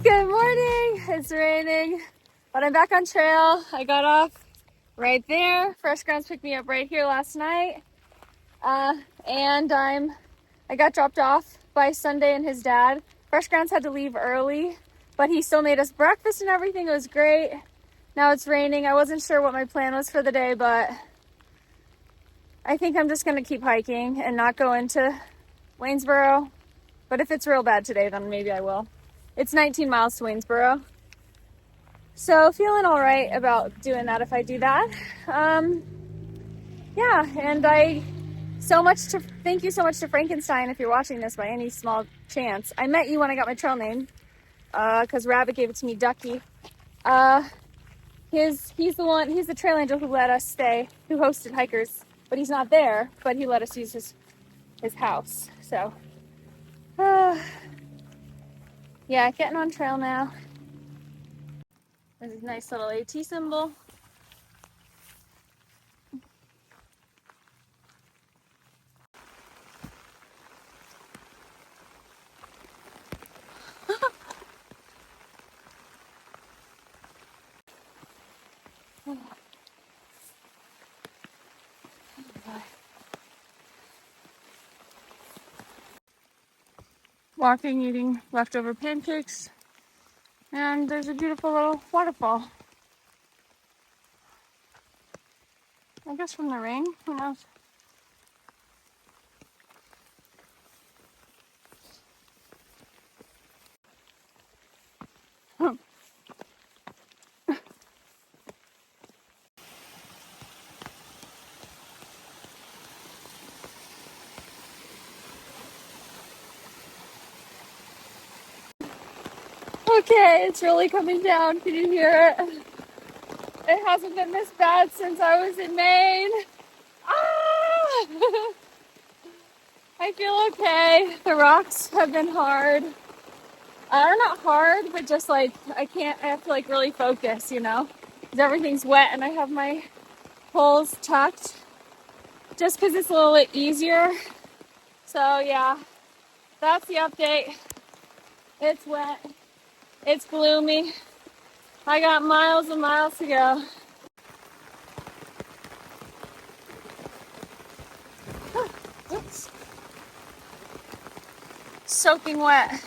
Good morning. It's raining, but I'm back on trail. I got off right there. Fresh Grounds picked me up right here last night. And I got dropped off by Sunday and his dad. Fresh Grounds had to leave early, but he still made us breakfast and everything. It was great. Now it's raining. I wasn't sure what my plan was for the day, but I think I'm just going to keep hiking and not go into Waynesboro. But if it's real bad today, then maybe I will. It's 19 miles to Waynesboro. So feeling all right about doing that if I do that. Yeah, and thank you so much to Frankenstein if you're watching this by any small chance. I met you when I got my trail name, because Rabbit gave it to me, Ducky. He's the trail angel who let us stay, who hosted hikers, but he's not there, but he let us use his house. So, yeah, getting on trail now. There's a nice little AT symbol. Walking, eating leftover pancakes, and there's a beautiful little waterfall. I guess from the rain, who knows? Okay, it's really coming down. Can you hear it? It hasn't been this bad since I was in Maine. Ah! I feel okay. The rocks have been hard. Or not hard, but just like I have to like really focus, because everything's wet and I have my poles tucked just because it's a little bit easier. So yeah, that's the update. It's wet. It's gloomy. I got miles and miles to go. Oops. Soaking wet.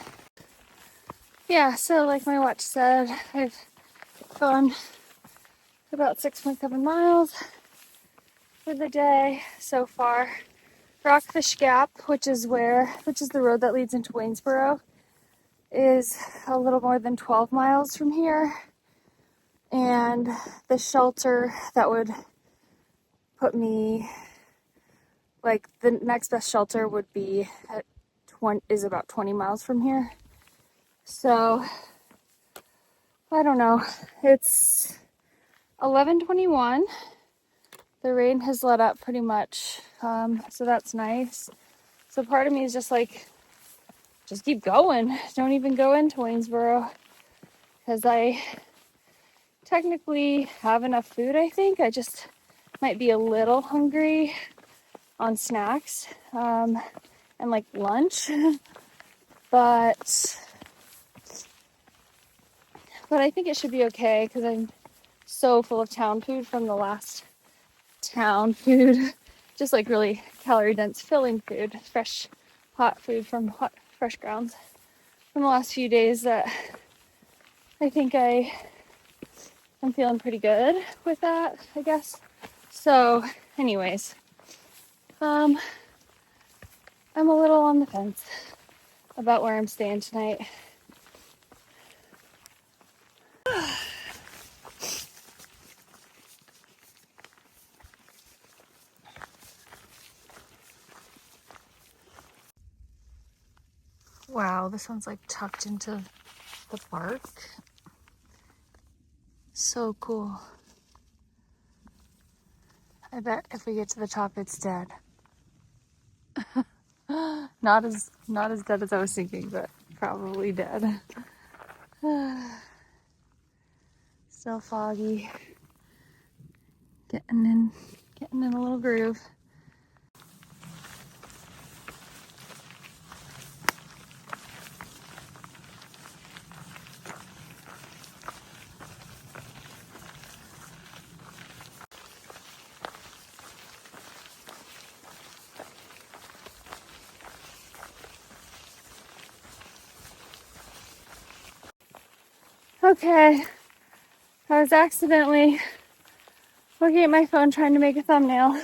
Yeah, so like my watch said, I've gone about 6.7 miles for the day so far. Rockfish Gap, which is the road that leads into Waynesboro, is a little more than 12 miles from here. And the shelter that would put me, like the next best shelter would be is about 20 miles from here. So I don't know. It's 11:21. The rain has let up pretty much, so that's nice. So part of me is just like, just keep going. Don't even go into Waynesboro, because I technically have enough food, I think. I just might be a little hungry on snacks and like lunch. But I think it should be okay because I'm so full of town food from the last town food. Just like really calorie dense, filling food, fresh, hot food from Fresh Grounds from the last few days that I think I'm feeling pretty good with that, I guess. So anyways, I'm a little on the fence about where I'm staying tonight. Wow, this one's like tucked into the bark. So cool. I bet if we get to the top, it's dead. Not as dead as I was thinking, but probably dead. Still foggy. Getting in a little groove. Okay, I was accidentally looking at my phone trying to make a thumbnail,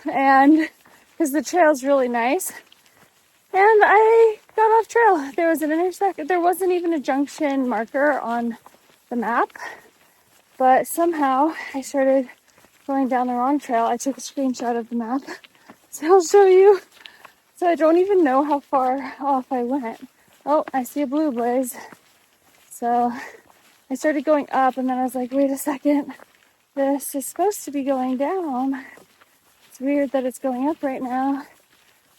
and because the trail's really nice, and I got off trail. There was an intersection. There wasn't even a junction marker on the map, but somehow I started going down the wrong trail. I took a screenshot of the map, so I'll show you. So I don't even know how far off I went. Oh, I see a blue blaze. So I started going up, and then I was like, wait a second. This is supposed to be going down. It's weird that it's going up right now.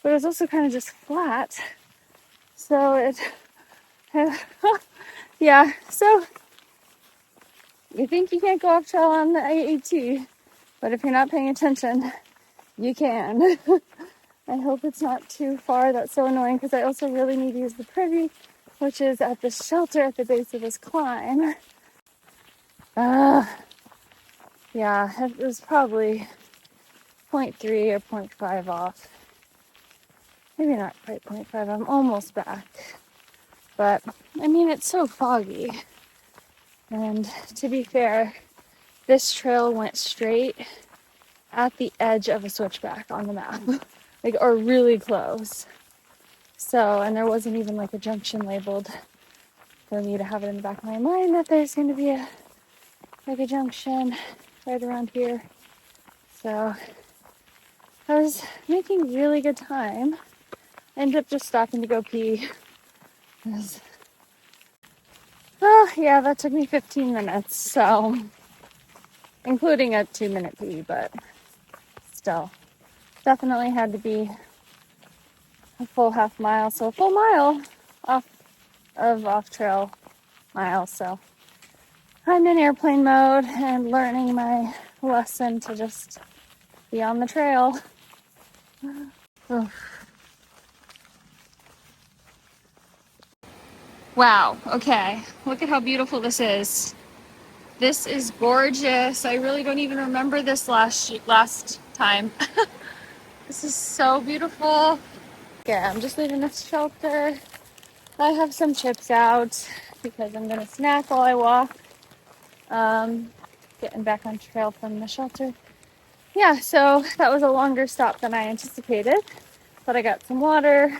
But it was also kind of just flat. So it, yeah. So you think you can't go off trail on the AAT, but if you're not paying attention, you can. I hope it's not too far. That's so annoying because I also really need to use the privy, which is at the shelter at the base of this climb. Yeah, it was probably 0.3 or 0.5 off. Maybe not quite 0.5. I'm almost back. But, I mean, it's so foggy. And to be fair, this trail went straight at the edge of a switchback on the map. Like, or really close. So, and there wasn't even like a junction labeled for me to have it in the back of my mind that there's going to be a junction right around here. So I was making really good time. I ended up just stopping to go pee. Oh yeah, that took me 15 minutes. So including a 2-minute pee, but still definitely had to be a full half mile. So a full mile off trail miles. So I'm in airplane mode and learning my lesson to just be on the trail. Wow, okay. Look at how beautiful this is. This is gorgeous. I really don't even remember this last time. This is so beautiful. Yeah, I'm just leaving this shelter. I have some chips out because I'm gonna snack while I walk. Getting back on trail from the shelter. Yeah, so that was a longer stop than I anticipated, but I got some water,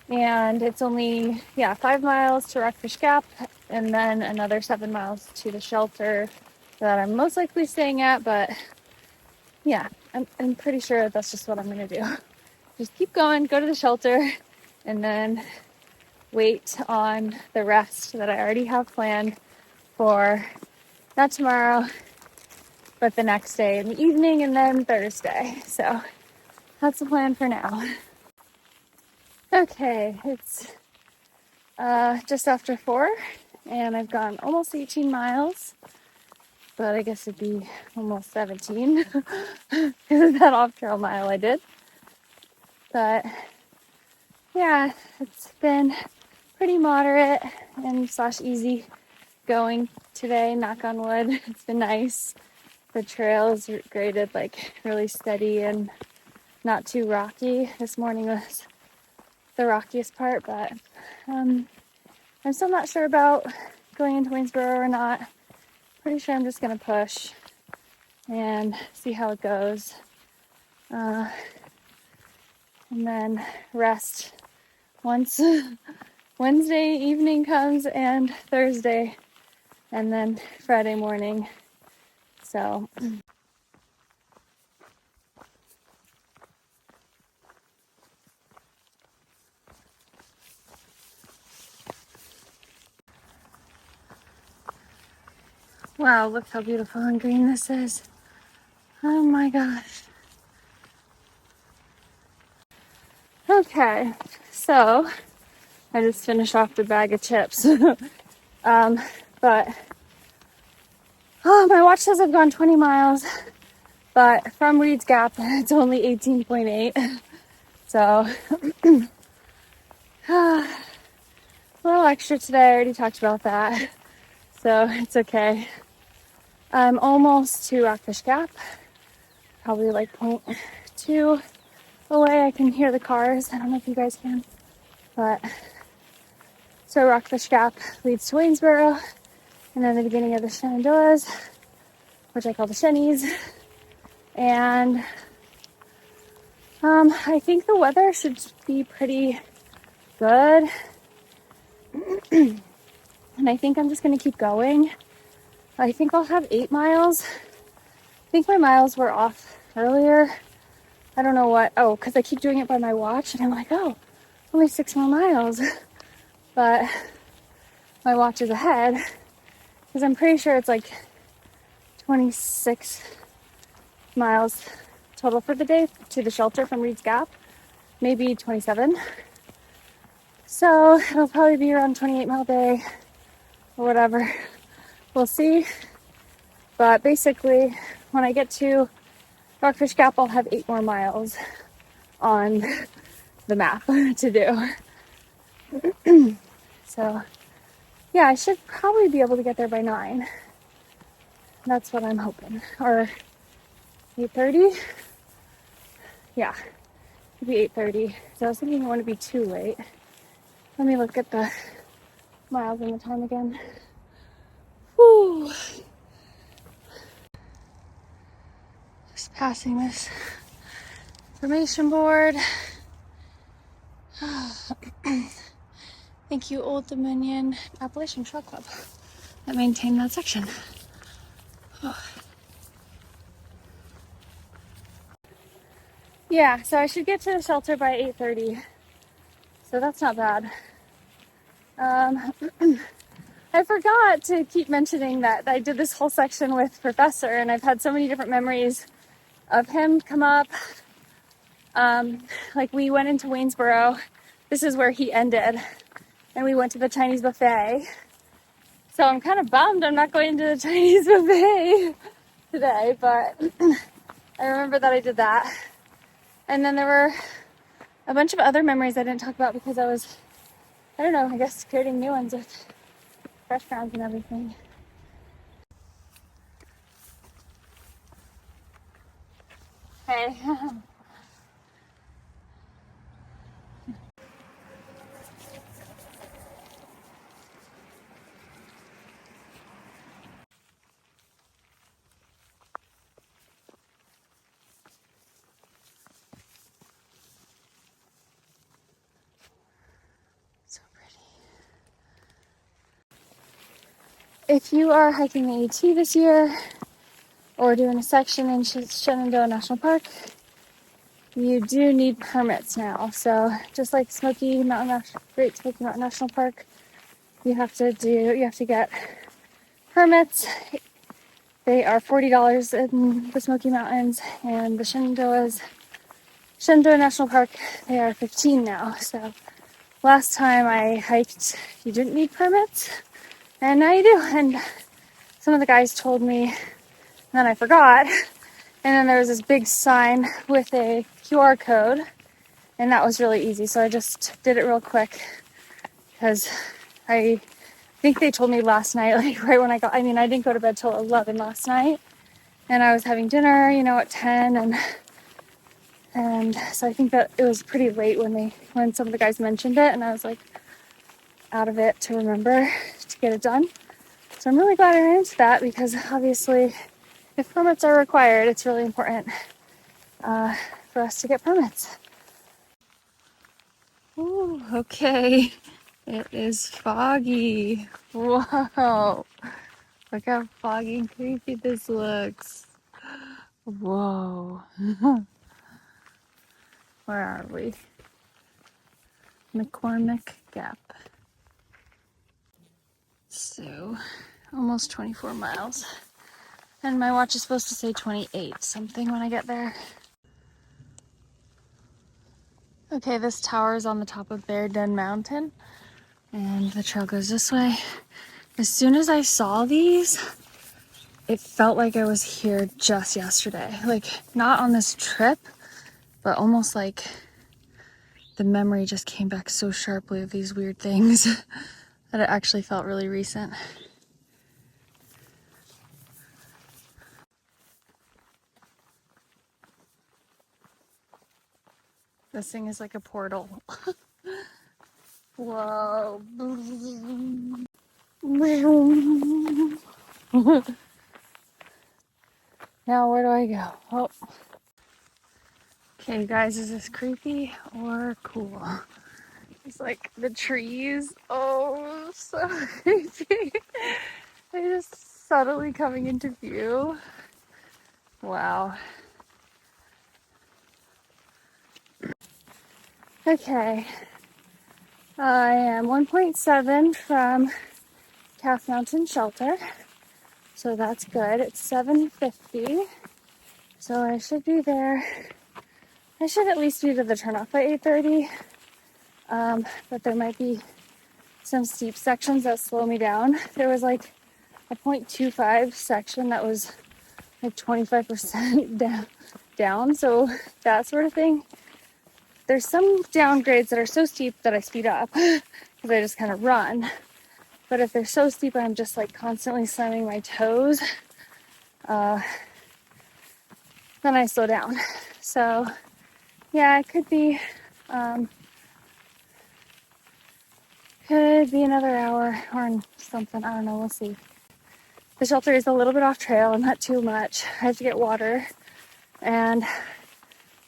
and it's only 5 miles to Rockfish Gap, and then another 7 miles to the shelter that I'm most likely staying at. But yeah, I'm pretty sure that's just what I'm gonna do. Just keep going, go to the shelter, and then wait on the rest that I already have planned for not tomorrow, but the next day in the evening, and then Thursday. So that's the plan for now. Okay, it's just after 4, and I've gone almost 18 miles, but I guess it'd be almost 17 because of that off-trail mile I did. But yeah, it's been pretty moderate and / easy going today, knock on wood. It's been nice. The trail is graded like really steady and not too rocky. This morning was the rockiest part, but I'm still not sure about going into Waynesboro or not. Pretty sure I'm just gonna push and see how it goes, and then rest once Wednesday evening comes and Thursday, and then Friday morning. So wow, look how beautiful and green this is. Oh my gosh. Okay, so I just finished off the bag of chips. But my watch says I've gone 20 miles, but from Reed's Gap, it's only 18.8. So a little extra today. I already talked about that, so it's okay. I'm almost to Rockfish Gap, probably like 0.2 away. I can hear the cars. I don't know if you guys can, but So Rockfish Gap leads to Waynesboro, and then the beginning of the Shenandoahs, which I call the Shennys. And I think the weather should be pretty good. And I think I'm just going to keep going. I think I'll have 8 miles. I think my miles were off earlier. I don't know what. Oh, because I keep doing it by my watch, and I'm like, oh, only 6 more miles. But my watch is ahead, because I'm pretty sure it's like 26 miles total for the day to the shelter from Reed's Gap. Maybe 27. So it'll probably be around 28-mile day or whatever. We'll see. But basically, when I get to Rockfish Gap, I'll have 8 more miles on the map to do. So yeah, I should probably be able to get there by 9. That's what I'm hoping. Or 8:30? Yeah, it'll be 8:30. So I was thinking it wouldn't be too late. Let me look at the miles and the time again. Whew. Just passing this information board. Thank you, Old Dominion Appalachian Trail Club, that maintained that section. Yeah, so I should get to the shelter by 8:30. So that's not bad. I forgot to keep mentioning that I did this whole section with Professor, and I've had so many different memories of him come up. Like we went into Waynesboro. This is where he ended. And we went to the Chinese buffet. So I'm kind of bummed I'm not going to the Chinese buffet today, but I remember that I did that. And then there were a bunch of other memories I didn't talk about because I was, I don't know, I guess creating new ones with fresh grounds and everything. Hey. So pretty. If you are hiking the AT this year or doing a section in Shenandoah National Park, you do need permits now. So just like Great Smoky Mountain National Park, you have to get permits. They are $40 in the Smoky Mountains, and the Shenandoah National Park, they are $15 now. So last time I hiked, you didn't need permits, and now you do. And some of the guys told me, and then I forgot. And then there was this big sign with a QR code, and that was really easy. So I just did it real quick because I think they told me last night, like right when I didn't go to bed till 11 last night, and I was having dinner, at 10, and so I think that it was pretty late when some of the guys mentioned it, and I was like out of it to remember to get it done. So I'm really glad I ran into that because obviously if permits are required, it's really important for us to get permits. Ooh, okay. It is foggy. Whoa. Look how foggy and creepy this looks. Whoa. Where are we? McCormick Gap. So, almost 24 miles. And my watch is supposed to say 28 something when I get there. Okay, this tower is on the top of Bear Den Mountain. And the trail goes this way. As soon as I saw these, it felt like I was here just yesterday. Like, not on this trip, but almost like the memory just came back so sharply of these weird things that it actually felt really recent. This thing is like a portal. Whoa. Now where do I go? Oh. Okay, guys, is this creepy or cool? It's like the trees. Oh, so creepy. They're just subtly coming into view. Wow. Okay. I am 1.7 from Calf Mountain Shelter. So that's good. It's 7:50. So I should be there. I should at least be to the turnoff by 8:30. But there might be some steep sections that slow me down. There was like a 0.25 section that was like 25% down. So that sort of thing. There's some downgrades that are so steep that I speed up because I just kind of run. But if they're so steep, I'm just like constantly slamming my toes. Then I slow down. So yeah, it could be another hour or something. I don't know. We'll see. The shelter is a little bit off trail, not too much. I have to get water, and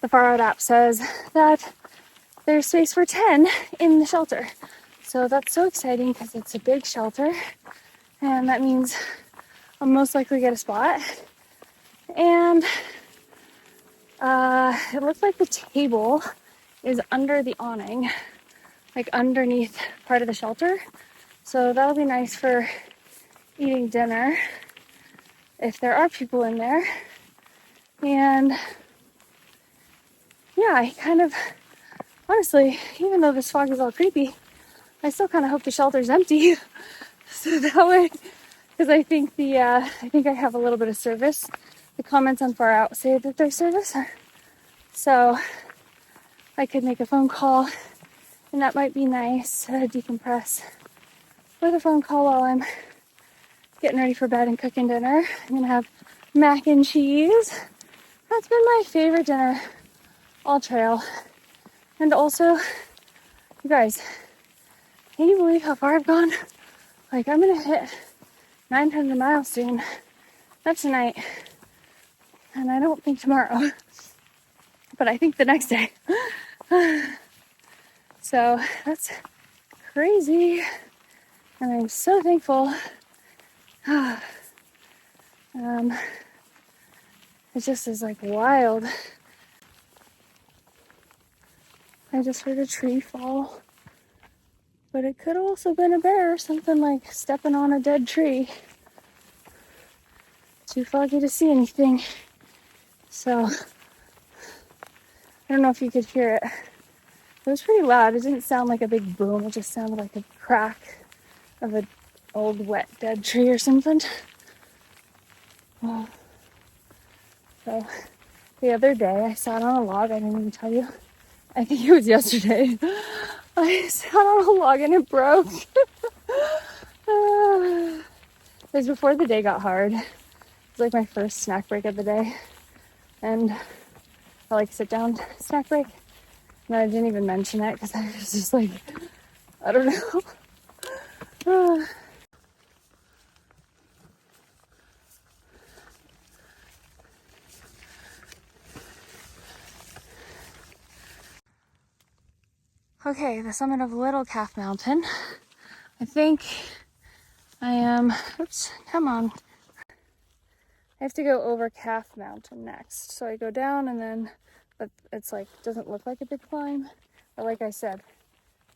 the Far Out app says that there's space for 10 in the shelter. So that's so exciting because it's a big shelter, and that means I'll most likely get a spot. And it looks like the table is under the awning, like underneath part of the shelter. So that'll be nice for eating dinner if there are people in there. And yeah, I kind of, honestly, even though this fog is all creepy, I still kind of hope the shelter's empty. So that way, because I think I have a little bit of service. The comments on Far Out say that there's service. So I could make a phone call, and that might be nice to decompress with a phone call while I'm getting ready for bed and cooking dinner. I'm gonna have mac and cheese. That's been my favorite dinner all trail. And also, you guys, can you believe how far I've gone? Like, I'm gonna hit 900 miles soon. Not tonight, and I don't think tomorrow, but I think the next day. So that's crazy, and I'm so thankful. It just is like wild. I just heard a tree fall, but it could also been a bear or something, like stepping on a dead tree. Too foggy to see anything. So I don't know if you could hear it. It was pretty loud. It didn't sound like a big boom. It just sounded like a crack of an old wet dead tree or something. Oh. So the other day I sat on a log. I didn't even tell you. I think it was yesterday. I sat on a log and it broke. It was before the day got hard. It was like my first snack break of the day. And I like sit down snack break. And I didn't even mention it because I was just like, I don't know. Okay, the summit of Little Calf Mountain. I think I am, oops, come on. I have to go over Calf Mountain next. So I go down and then, but it's like, doesn't look like a big climb. But like I said,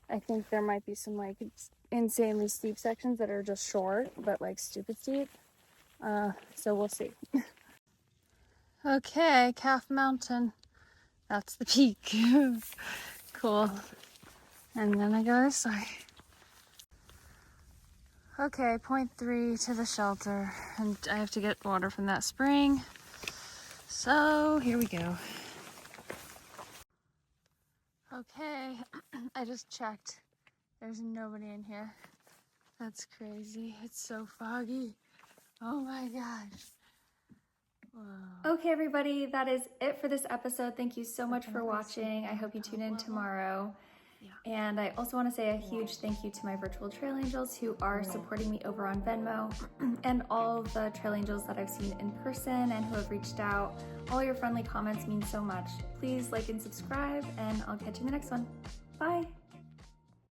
I think there might be some like insanely steep sections that are just short, but like stupid steep. So we'll see. Okay, Calf Mountain. That's the peak. Cool. And then I go this way. Okay, 0.3 to the shelter, and I have to get water from that spring. So here we go. Okay, I just checked. There's nobody in here. That's crazy. It's so foggy. Oh my gosh. Whoa. Okay, everybody, that is it for this episode. Thank you so much for watching. I hope you tune in tomorrow. And I also want to say a huge thank you to my virtual trail angels who are supporting me over on Venmo, and all the trail angels that I've seen in person and who have reached out. All your friendly comments mean so much. Please like and subscribe, and I'll catch you in the next one. Bye.